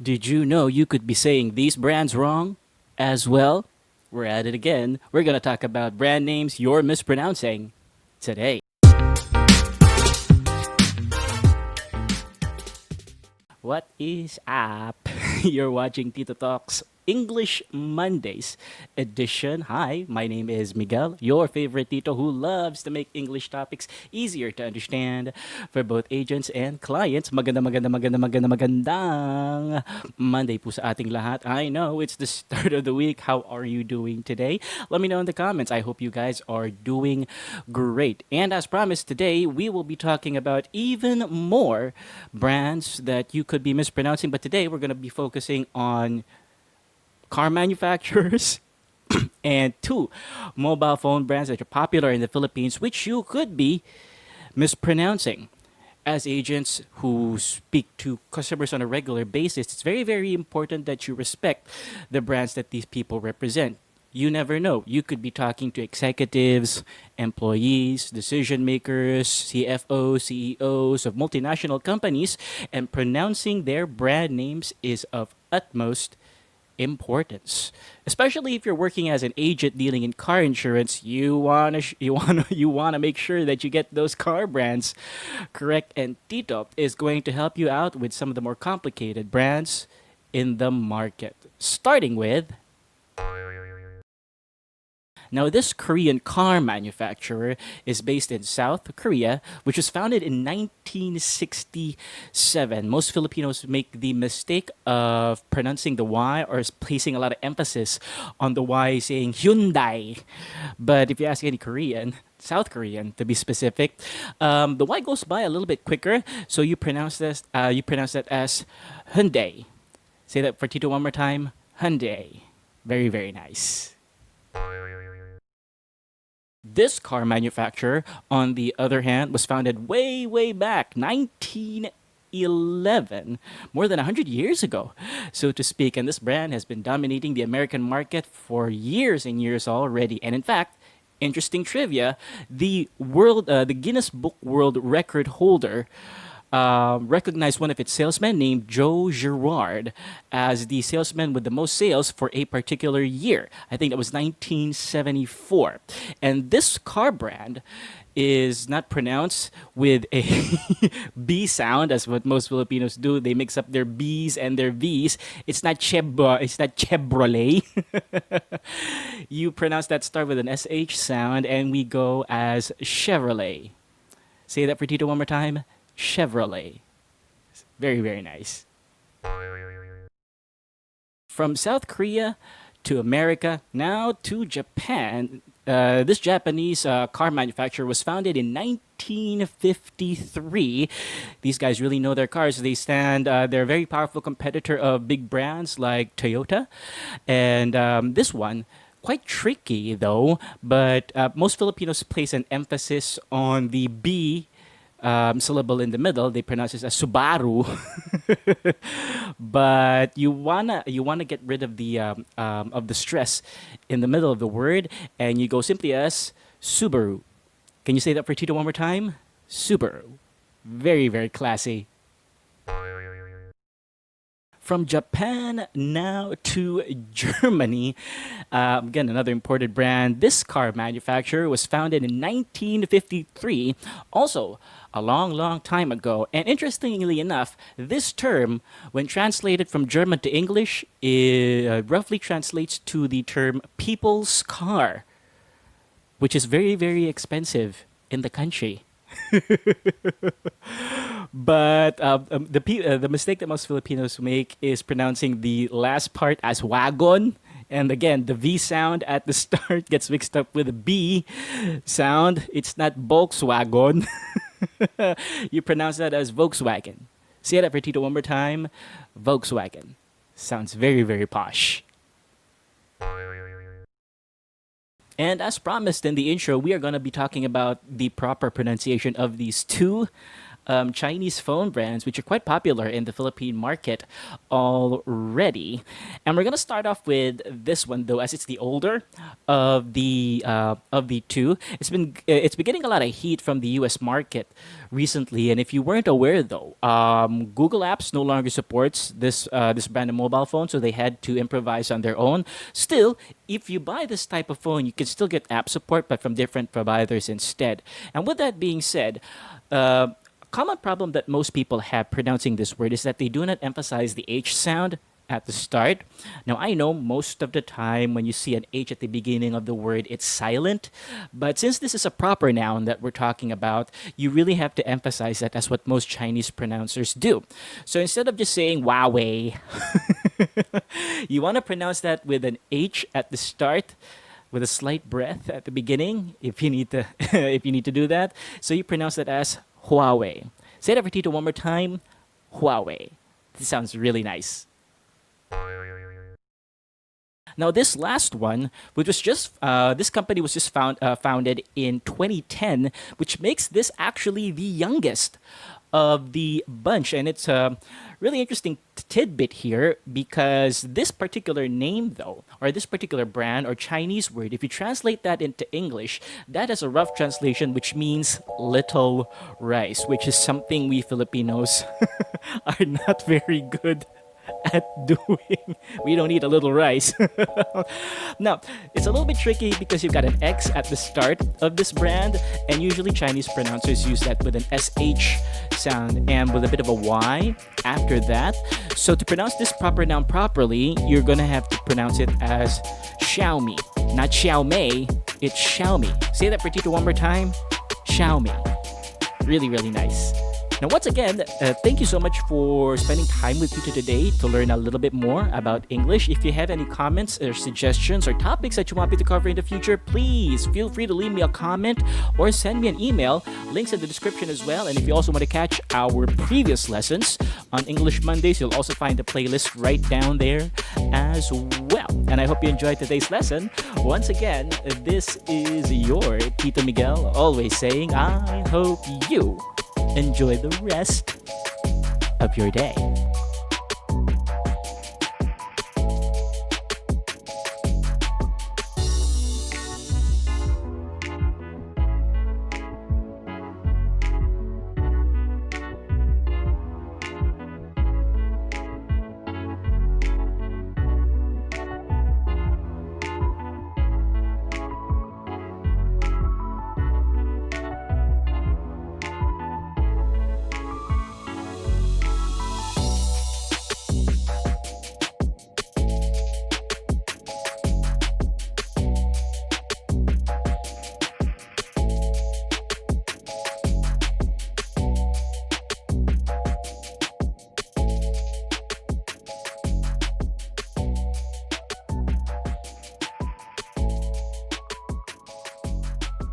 Did you know you could be saying these brands wrong as well? We're at it again. We're going to talk about brand names you're mispronouncing today. What is up? You're watching Tito Talks English Mondays edition. Hi, my name is Miguel, your favorite Tito who loves to make English topics easier to understand for both agents and clients. Magandang Monday po sa ating lahat. I know it's the start of the week. How are you doing today? Let me know in the comments. I hope you guys are doing great. And as promised, today we will be talking about even more brands that you could be mispronouncing. But today we're going to be focusing on car manufacturers and two mobile phone brands that are popular in the Philippines, which you could be mispronouncing. As agents who speak to customers on a regular basis, it's very, very important that you respect the brands that these people represent. You never know. You could be talking to executives, employees, decision makers, CFOs, CEOs of multinational companies, and pronouncing their brand names is of utmost importance, especially if you're working as an agent dealing in car insurance. You wanna make sure that you get those car brands correct, and Tito is going to help you out with some of the more complicated brands in the market, starting with. Now, this Korean car manufacturer is based in South Korea, which was founded in 1967. Most Filipinos make the mistake of pronouncing the Y or placing a lot of emphasis on the Y, saying Hyundai. But if you ask any Korean, South Korean to be specific, the Y goes by a little bit quicker, so you pronounce this. You pronounce that as Hyundai. Say that for Tito one more time. Hyundai. Very, very nice. This car manufacturer, on the other hand, was founded way, way back, 1911, more than 100 years ago, so to speak. And this brand has been dominating the American market for years and years already. And in fact, interesting trivia, the Guinness Book World Record holder recognized one of its salesmen named Joe Girard as the salesman with the most sales for a particular year. I think that was 1974. And this car brand is not pronounced with a B sound, as what most Filipinos do. They mix up their B's and their V's. It's not Chevrolet. You pronounce that start with an SH sound, and we go as Chevrolet. Say that for Tito one more time. Chevrolet. Very, very nice. From South Korea to America, now to Japan. This Japanese car manufacturer was founded in 1953. These guys really know their cars. They're a very powerful competitor of big brands like Toyota. And this one, quite tricky though, but most Filipinos place an emphasis on the B syllable in the middle. They pronounce it as Subaru. But you wanna get rid of the stress in the middle of the word, and you go simply as Subaru. Can you say that for Tito one more time? Subaru. Very, very classy. From Japan now to Germany. Again, another imported brand. This car manufacturer was founded in 1953, also a long, long time ago. And interestingly enough, this term, when translated from German to English, roughly translates to the term people's car, which is very, very expensive in the country. But the mistake that most Filipinos make is pronouncing the last part as wagon. And again, the V sound at the start gets mixed up with the B sound. It's not Volkswagen. You pronounce that as Volkswagen. Say that for Tito one more time. Volkswagen. Sounds very, very posh. And as promised in the intro, we are going to be talking about the proper pronunciation of these two Chinese phone brands, which are quite popular in the Philippine market already. And we're gonna start off with this one though, as it's the older of the two. It's been getting a lot of heat from the U.S. market recently. And if you weren't aware though, Google Apps no longer supports this brand of mobile phone, so they had to improvise on their own. Still, if you buy this type of phone, you can still get app support, but from different providers instead. And with that being said, a common problem that most people have pronouncing this word is that they do not emphasize the H sound at the start. Now, I know most of the time when you see an H at the beginning of the word, it's silent. But since this is a proper noun that we're talking about, you really have to emphasize that. That's what most Chinese pronouncers do. So instead of just saying HUAWEI, you want to pronounce that with an H at the start, with a slight breath at the beginning, if you need to, if you need to do that. So you pronounce that as HUAWEI. Say that for Tito one more time. HUAWEI. This sounds really nice. Now, this last one, which was just this company was just founded in 2010, which makes this actually the youngest of the bunch, and it's a really interesting tidbit here because this particular name, though, or this particular brand or Chinese word, if you translate that into English, that is a rough translation, which means little rice, which is something we Filipinos are not very good at doing. We don't eat a little rice. Now, it's a little bit tricky because you've got an X at the start of this brand, and usually Chinese pronouncers use that with an SH sound and with a bit of a Y after that. So to pronounce this proper noun properly, you're gonna have to pronounce it as Xiaomi, not Xiaomei. It's Xiaomi. Say that for Tito one more time. Xiaomi. Really, really nice. Now, once again, thank you so much for spending time with Tito today to learn a little bit more about English. If you have any comments or suggestions or topics that you want me to cover in the future, please feel free to leave me a comment or send me an email. Links in the description as well. And if you also want to catch our previous lessons on English Mondays, you'll also find the playlist right down there as well. And I hope you enjoyed today's lesson. Once again, this is your Tito Miguel, always saying, I hope you enjoy the rest of your day.